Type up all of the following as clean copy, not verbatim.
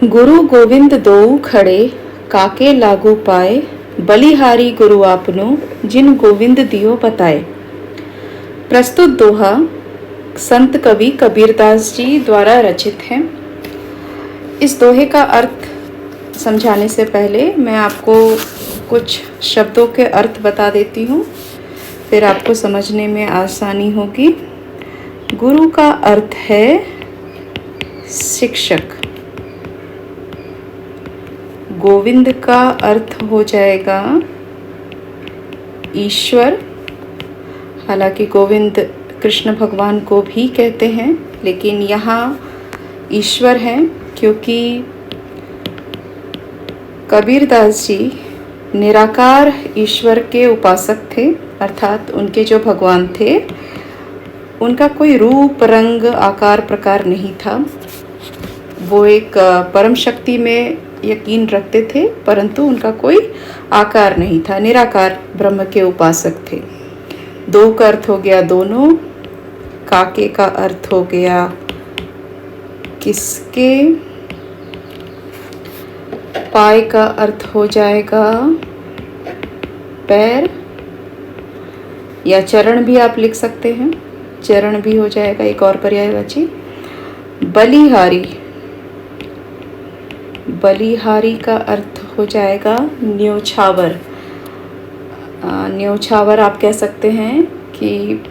गुरु गोविंद दोऊ खड़े, काके लागू पाए, बलिहारी गुरु आपनो, जिन गोविंद दियो बताए। प्रस्तुत दोहा संत कवि कबीरदास जी द्वारा रचित है। इस दोहे का अर्थ समझाने से पहले मैं आपको कुछ शब्दों के अर्थ बता देती हूँ, फिर आपको समझने में आसानी होगी। गुरु का अर्थ है शिक्षक। गोविंद का अर्थ हो जाएगा ईश्वर। हालांकि गोविंद कृष्ण भगवान को भी कहते हैं, लेकिन यहाँ ईश्वर है क्योंकि कबीरदास जी निराकार ईश्वर के उपासक थे। अर्थात उनके जो भगवान थे उनका कोई रूप रंग आकार प्रकार नहीं था। वो एक परम शक्ति में यकीन रखते थे, परंतु उनका कोई आकार नहीं था। निराकार ब्रह्म के उपासक थे। दो का अर्थ हो गया दोनों, काके का अर्थ हो गया किसके, पाय का अर्थ हो जाएगा पैर या चरण भी आप लिख सकते हैं, चरण भी हो जाएगा एक और पर्यायवाची। बलिहारी, बलिहारी का अर्थ हो जाएगा न्योछावर। न्योछावर आप कह सकते हैं कि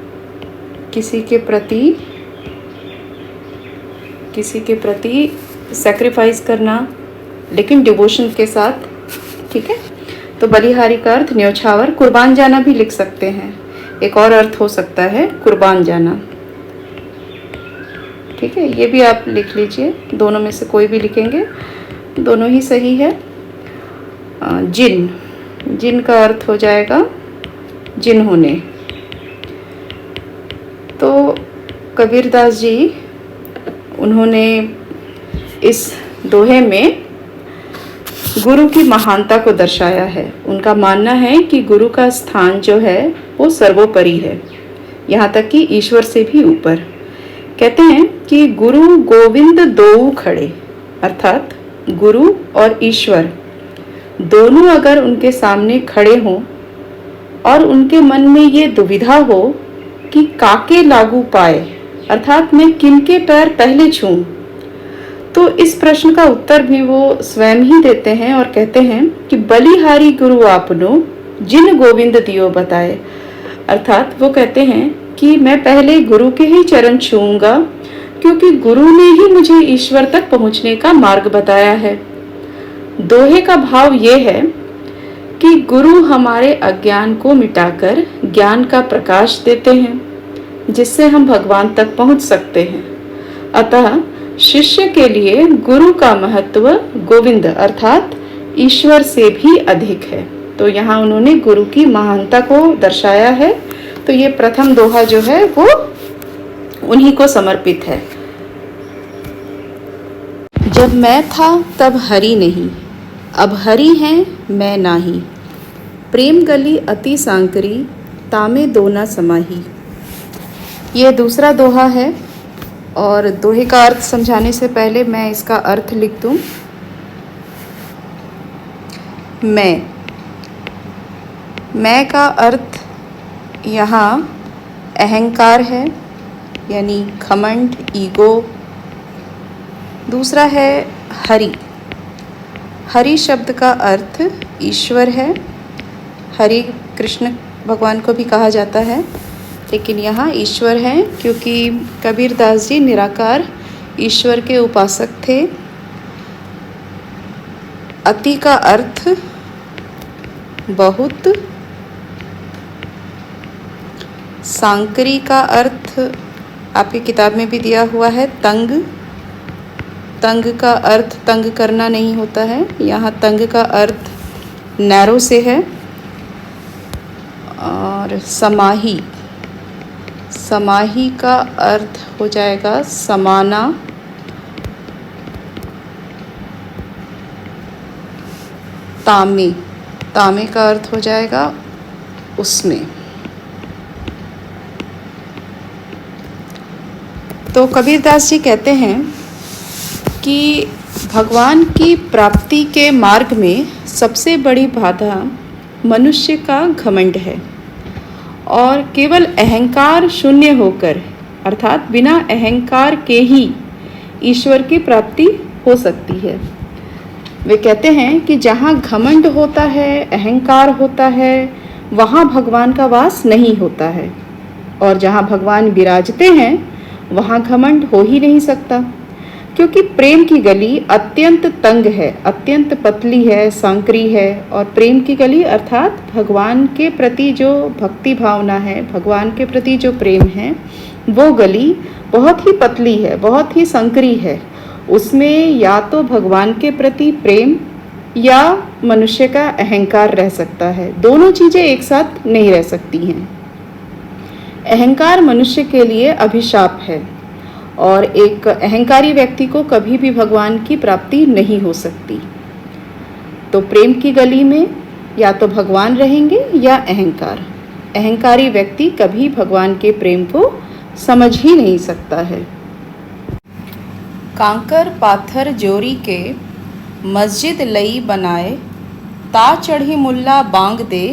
किसी के प्रति सैक्रिफाइस करना, लेकिन डिवोशन के साथ। ठीक है, तो बलिहारी का अर्थ न्योछावर। कुर्बान जाना भी लिख सकते हैं, एक और अर्थ हो सकता है कुर्बान जाना। ठीक है, ये भी आप लिख लीजिए, दोनों में से कोई भी लिखेंगे, दोनों ही सही है। जिन, जिन का अर्थ हो जाएगा जिन्होंने। तो कबीरदास जी उन्होंने इस दोहे में गुरु की महानता को दर्शाया है। उनका मानना है कि गुरु का स्थान जो है वो सर्वोपरि है, यहाँ तक कि ईश्वर से भी ऊपर। कहते हैं कि गुरु गोविंद दोऊ खड़े, अर्थात गुरु और ईश्वर दोनों अगर उनके सामने खड़े हों और उनके मन में ये दुविधा हो कि काके लागू पाए, अर्थात मैं किनके पैर पहले छूं, तो इस प्रश्न का उत्तर भी वो स्वयं ही देते हैं और कहते हैं कि बलिहारी गुरु आपनो, जिन गोविंद दियो बताए। अर्थात वो कहते हैं कि मैं पहले गुरु के ही चरण छूऊंगा, क्योंकि गुरु ने ही मुझे ईश्वर तक पहुंचने का मार्ग बताया है। दोहे का भाव ये है कि गुरु हमारे अज्ञान को मिटाकर ज्ञान का प्रकाश देते हैं, जिससे हम भगवान तक पहुंच सकते हैं। अतः शिष्य के लिए गुरु का महत्व गोविंद अर्थात ईश्वर से भी अधिक है। तो यहाँ उन्होंने गुरु की महानता को दर्शाया है। तो ये प्रथम दोहा जो है वो उन्हीं को समर्पित है। जब मैं था तब हरि नहीं, अब हरि हैं मैं नाही, प्रेम गली अति सांकरी, तामे दोना समाही। ये दूसरा दोहा है और दोहे का अर्थ समझाने से पहले मैं इसका अर्थ लिख दूं। मैं का अर्थ यहाँ अहंकार है, यानी घमंड, ईगो। दूसरा है हरि। हरि शब्द का अर्थ ईश्वर है। हरि कृष्ण भगवान को भी कहा जाता है, लेकिन यहाँ ईश्वर है क्योंकि कबीरदास जी निराकार ईश्वर के उपासक थे। अति का अर्थ बहुत। सांकरी का अर्थ आपकी किताब में भी दिया हुआ है तंग। तंग का अर्थ तंग करना नहीं होता है, यहाँ तंग का अर्थ नैरो से है। और समाही, समाही का अर्थ हो जाएगा समाना। तामे, तामे का अर्थ हो जाएगा उसमें। तो कबीरदास जी कहते हैं कि भगवान की प्राप्ति के मार्ग में सबसे बड़ी बाधा मनुष्य का घमंड है और केवल अहंकार शून्य होकर अर्थात बिना अहंकार के ही ईश्वर की प्राप्ति हो सकती है। वे कहते हैं कि जहाँ घमंड होता है, अहंकार होता है, वहाँ भगवान का वास नहीं होता है और जहाँ भगवान विराजते हैं वहाँ घमंड हो ही नहीं सकता, क्योंकि प्रेम की गली अत्यंत तंग है, अत्यंत पतली है, सांकरी है। और प्रेम की गली अर्थात भगवान के प्रति जो भक्ति भावना है, भगवान के प्रति जो प्रेम है, वो गली बहुत ही पतली है, बहुत ही संकरी है। उसमें या तो भगवान के प्रति प्रेम या मनुष्य का अहंकार रह सकता है। दोनों चीज़ें एक साथ नहीं रह सकती हैं। अहंकार मनुष्य के लिए अभिशाप है और एक अहंकारी व्यक्ति को कभी भी भगवान की प्राप्ति नहीं हो सकती। तो प्रेम की गली में या तो भगवान रहेंगे या अहंकार। अहंकारी व्यक्ति कभी भगवान के प्रेम को समझ ही नहीं सकता है। कांकर पाथर जोरी के मस्जिद लई बनाए, ता चढ़ी मुल्ला बांग दे,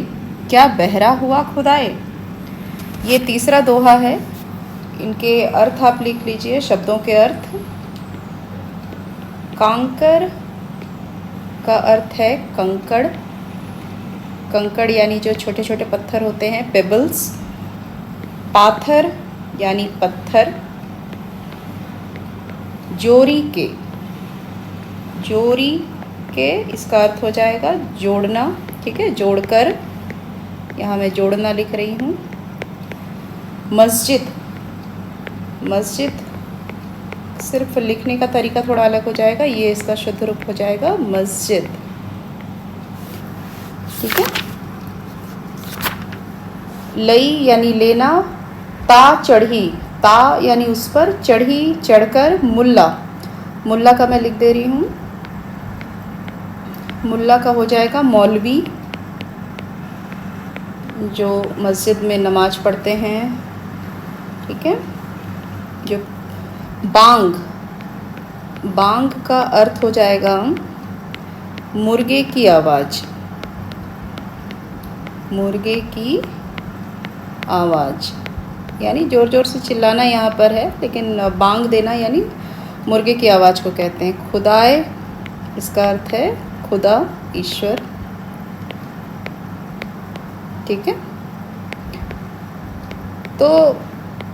क्या बहरा हुआ खुदाए। ये तीसरा दोहा है। इनके अर्थ आप लिख लीजिए, शब्दों के अर्थ। कांकर का अर्थ है कंकड़, कंकड़ यानी जो छोटे छोटे पत्थर होते हैं, पेबल्स। पाथर यानी पत्थर। जोरी के, जोरी के इसका अर्थ हो जाएगा जोड़ना, ठीक है, जोड़कर। यहाँ मैं जोड़ना लिख रही हूँ। मस्जिद, मस्जिद सिर्फ लिखने का तरीका थोड़ा अलग हो जाएगा, ये इसका शुद्ध रूप हो जाएगा मस्जिद, ठीक है। लई यानी लेना, ता चढ़ी, ता यानी उस पर, चढ़ी चढ़कर, मुल्ला, मुल्ला का मैं लिख दे रही हूँ, मुल्ला का हो जाएगा मौलवी, जो मस्जिद में नमाज पढ़ते हैं, ठीक है। जो बांग, बांग का अर्थ हो जाएगा मुर्गे की आवाज़, मुर्गे की आवाज़ यानी ज़ोर ज़ोर से चिल्लाना यहाँ पर है, लेकिन बांग देना यानी मुर्गे की आवाज़ को कहते हैं। खुदाए, इसका अर्थ है खुदा, ईश्वर, ठीक है। तो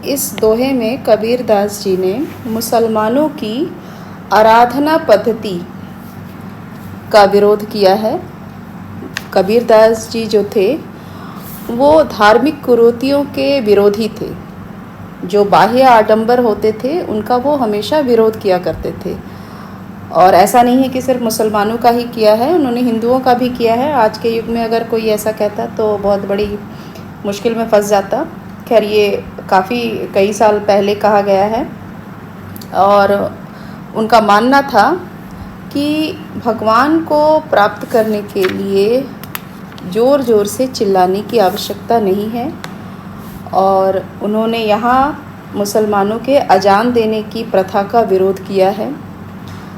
इस दोहे में कबीर दास जी ने मुसलमानों की आराधना पद्धति का विरोध किया है। कबीर दास जी जो थे वो धार्मिक कुरीतियों के विरोधी थे। जो बाह्य आडंबर होते थे उनका वो हमेशा विरोध किया करते थे। और ऐसा नहीं है कि सिर्फ मुसलमानों का ही किया है, उन्होंने हिंदुओं का भी किया है। आज के युग में अगर कोई ऐसा कहता तो बहुत बड़ी मुश्किल में फंस जाता। खैर ये काफ़ी कई साल पहले कहा गया है। और उनका मानना था कि भगवान को प्राप्त करने के लिए ज़ोर ज़ोर से चिल्लाने की आवश्यकता नहीं है। और उन्होंने यहाँ मुसलमानों के अजान देने की प्रथा का विरोध किया है।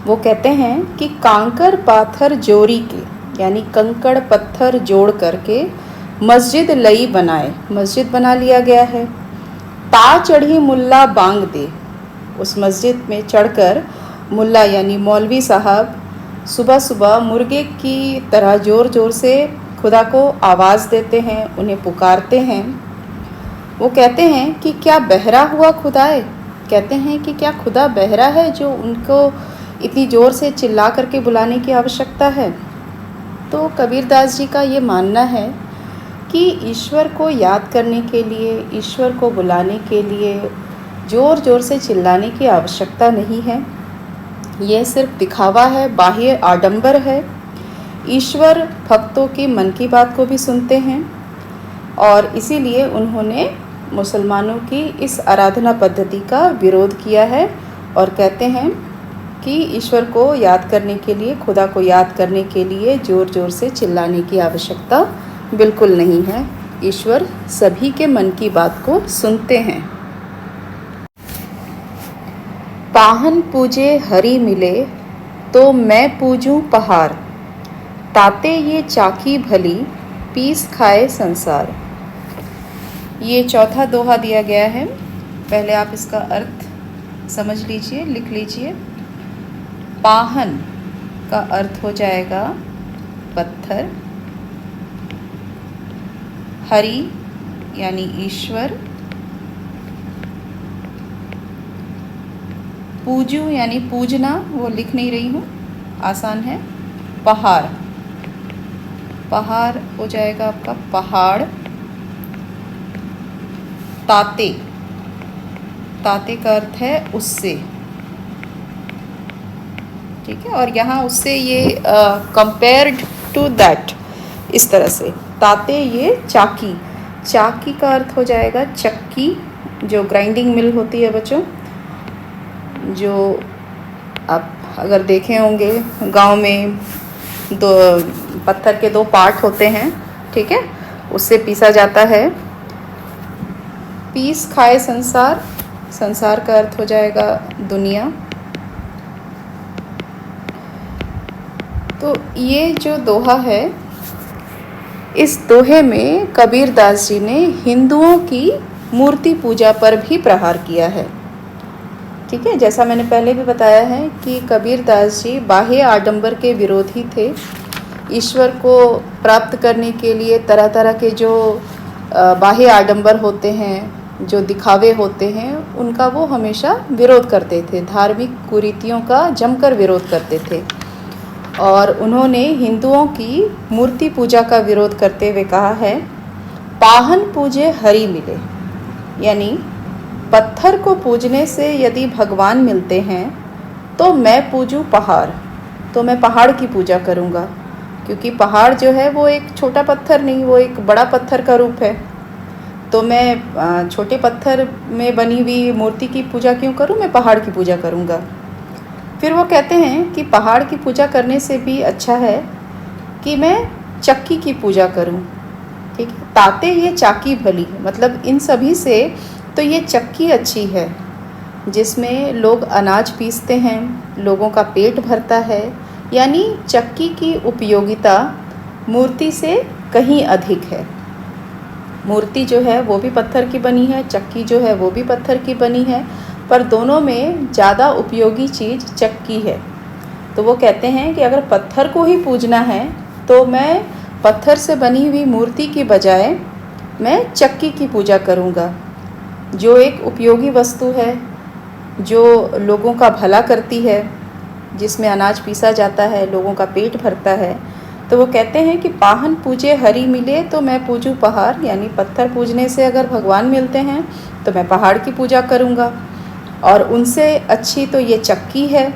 वो कहते हैं कि कांकर पाथर जोरी के, यानी कंकड़ पत्थर जोड़ करके मस्जिद लई बनाए, मस्जिद बना लिया गया है। ता चढ़ी मुल्ला बांग दे, उस मस्जिद में चढ़कर मुल्ला यानी मौलवी साहब सुबह सुबह मुर्गे की तरह ज़ोर ज़ोर से खुदा को आवाज़ देते हैं, उन्हें पुकारते हैं। वो कहते हैं कि क्या बहरा हुआ खुदाए, कहते हैं कि क्या खुदा बहरा है जो उनको इतनी ज़ोर से चिल्ला करके बुलाने की आवश्यकता है। तो कबीर दास जी का ये मानना है कि ईश्वर को याद करने के लिए, ईश्वर को बुलाने के लिए ज़ोर ज़ोर से चिल्लाने की आवश्यकता नहीं है। यह सिर्फ दिखावा है, बाह्य आडंबर है। ईश्वर भक्तों के मन की बात को भी सुनते हैं और इसीलिए उन्होंने मुसलमानों की इस आराधना पद्धति का विरोध किया है और कहते हैं कि ईश्वर को याद करने के लिए, खुदा को याद करने के लिए ज़ोर ज़ोर से चिल्लाने की आवश्यकता बिल्कुल नहीं है। ईश्वर सभी के मन की बात को सुनते हैं। पाहन पूजे हरि मिले, तो मैं पूजूं पहाड़, ताते ये चाकी भली, पीस खाए संसार। ये चौथा दोहा दिया गया है। पहले आप इसका अर्थ समझ लीजिए, लिख लीजिए। पाहन का अर्थ हो जाएगा पत्थर, हरि यानी ईश्वर, पूजू यानी पूजना, वो लिख नहीं रही हूँ, आसान है। पहाड़, पहाड़ हो जाएगा आपका पहाड़। ताते, ताते का अर्थ है उससे, ठीक है। और यहाँ उससे ये कंपेयर्ड टू दैट, इस तरह से। ताते ये चाकी, चाकी का अर्थ हो जाएगा चक्की, जो ग्राइंडिंग मिल होती है बच्चों, जो आप अगर देखे होंगे गांव में दो पत्थर के दो पार्ट होते हैं, ठीक है, उससे पीसा जाता है। पीस खाए संसार, संसार का अर्थ हो जाएगा दुनिया। तो ये जो दोहा है, इस दोहे में कबीर दास जी ने हिंदुओं की मूर्ति पूजा पर भी प्रहार किया है, ठीक है। जैसा मैंने पहले भी बताया है कि कबीर दास जी बाह्य आडंबर के विरोधी थे। ईश्वर को प्राप्त करने के लिए तरह तरह के जो बाह्य आडंबर होते हैं, जो दिखावे होते हैं, उनका वो हमेशा विरोध करते थे। धार्मिक कुरीतियों का जमकर विरोध करते थे। और उन्होंने हिंदुओं की मूर्ति पूजा का विरोध करते हुए कहा है, पाहन पूजे हरि मिले, यानी पत्थर को पूजने से यदि भगवान मिलते हैं तो मैं पूजूं पहाड़, तो मैं पहाड़ की पूजा करूंगा। क्योंकि पहाड़ जो है वो एक छोटा पत्थर नहीं, वो एक बड़ा पत्थर का रूप है। तो मैं छोटे पत्थर में बनी हुई मूर्ति की पूजा क्यों करूं, मैं पहाड़ की पूजा करूंगा। फिर वो कहते हैं कि पहाड़ की पूजा करने से भी अच्छा है कि मैं चक्की की पूजा करूं, ठीक है। ताते ये चाकी भली, मतलब इन सभी से तो ये चक्की अच्छी है, जिसमें लोग अनाज पीसते हैं, लोगों का पेट भरता है। यानी चक्की की उपयोगिता मूर्ति से कहीं अधिक है। मूर्ति जो है वो भी पत्थर की बनी है, चक्की जो है वो भी पत्थर की बनी है, पर दोनों में ज़्यादा उपयोगी चीज़ चक्की है। तो वो कहते हैं कि अगर पत्थर को ही पूजना है तो मैं पत्थर से बनी हुई मूर्ति की बजाय मैं चक्की की पूजा करूँगा, जो एक उपयोगी वस्तु है, जो लोगों का भला करती है, जिसमें अनाज पीसा जाता है, लोगों का पेट भरता है। तो वो कहते हैं कि पाहन पूजे हरि मिले तो मैं पूजूं पहाड़, यानी पत्थर पूजने से अगर भगवान मिलते हैं तो मैं पहाड़ की पूजा करूँगा। और उनसे अच्छी तो ये चक्की है,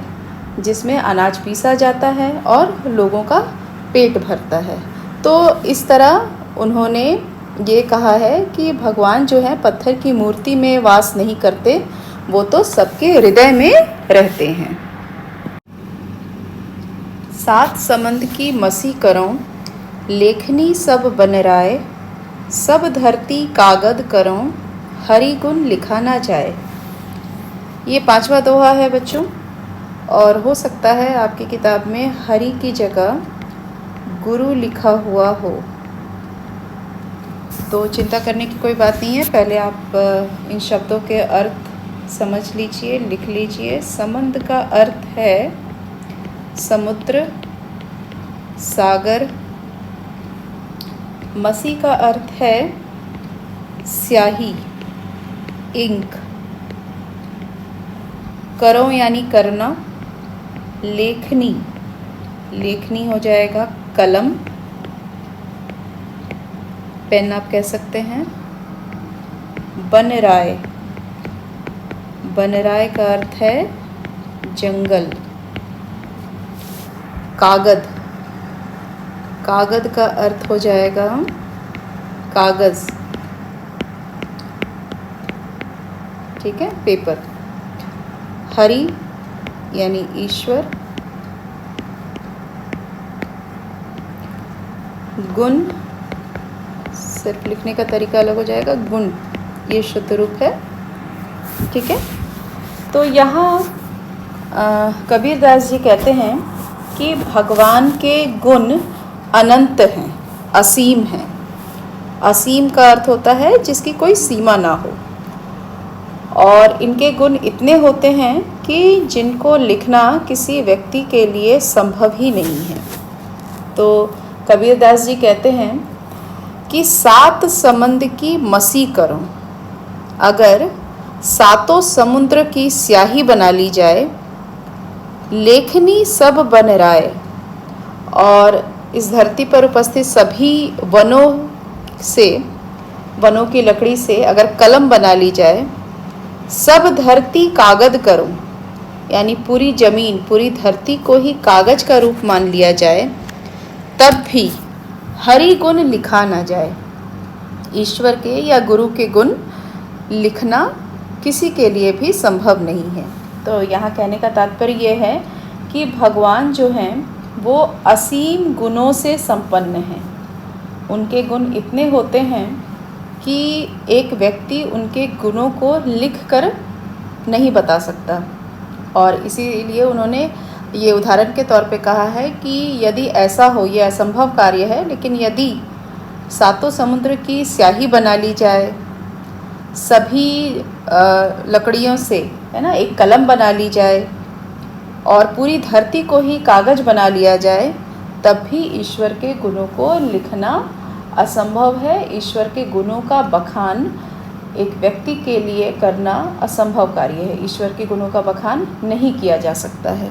जिसमें अनाज पीसा जाता है और लोगों का पेट भरता है। तो इस तरह उन्होंने ये कहा है कि भगवान जो है पत्थर की मूर्ति में वास नहीं करते, वो तो सबके हृदय में रहते हैं। सात समंद की मसी करों, लेखनी सब बनराए, सब धरती कागद करों, हरि गुण लिखा ना जाए। ये पांचवा दोहा है बच्चों, और हो सकता है आपकी किताब में हरि की जगह गुरु लिखा हुआ हो, तो चिंता करने की कोई बात नहीं है। पहले आप इन शब्दों के अर्थ समझ लीजिए, लिख लीजिए। समंद का अर्थ है समुद्र, सागर। मसी का अर्थ है स्याही, इंक। करो यानी करना। लेखनी, लेखनी हो जाएगा कलम, पेन आप कह सकते हैं। बनराय, बनराय का अर्थ है जंगल। कागद, कागद का अर्थ हो जाएगा कागज, ठीक है, पेपर। हरि यानी ईश्वर। गुण, सिर्फ लिखने का तरीका अलग हो जाएगा, गुण ये शुद्ध रूप है, ठीक है। तो यहाँ कबीरदास जी कहते हैं कि भगवान के गुण अनंत हैं, असीम हैं। असीम का अर्थ होता है जिसकी कोई सीमा ना हो, और इनके गुण इतने होते हैं कि जिनको लिखना किसी व्यक्ति के लिए संभव ही नहीं है। तो कबीरदास जी कहते हैं कि 7 समुद्र की मसी करो, अगर 7 समुद्र की स्याही बना ली जाए, लेखनी सब बन राय, और इस धरती पर उपस्थित सभी वनों की लकड़ी से अगर कलम बना ली जाए, सब धरती कागज करो, यानी पूरी जमीन, पूरी धरती को ही कागज का रूप मान लिया जाए, तब भी हरि गुण लिखा ना जाए। ईश्वर के या गुरु के गुण लिखना किसी के लिए भी संभव नहीं है। तो यहाँ कहने का तात्पर्य यह है कि भगवान जो हैं वो असीम गुणों से संपन्न हैं। उनके गुण इतने होते हैं कि एक व्यक्ति उनके गुणों को लिख कर नहीं बता सकता, और इसीलिए उन्होंने ये उदाहरण के तौर पे कहा है कि यदि ऐसा हो, ये असंभव कार्य है, लेकिन यदि 7 समुद्र की स्याही बना ली जाए, सभी लकड़ियों से, है ना, एक कलम बना ली जाए, और पूरी धरती को ही कागज बना लिया जाए, तब भी ईश्वर के गुणों को लिखना असंभव है। ईश्वर के गुणों का बखान एक व्यक्ति के लिए करना असंभव कार्य है। ईश्वर के गुणों का बखान नहीं किया जा सकता है।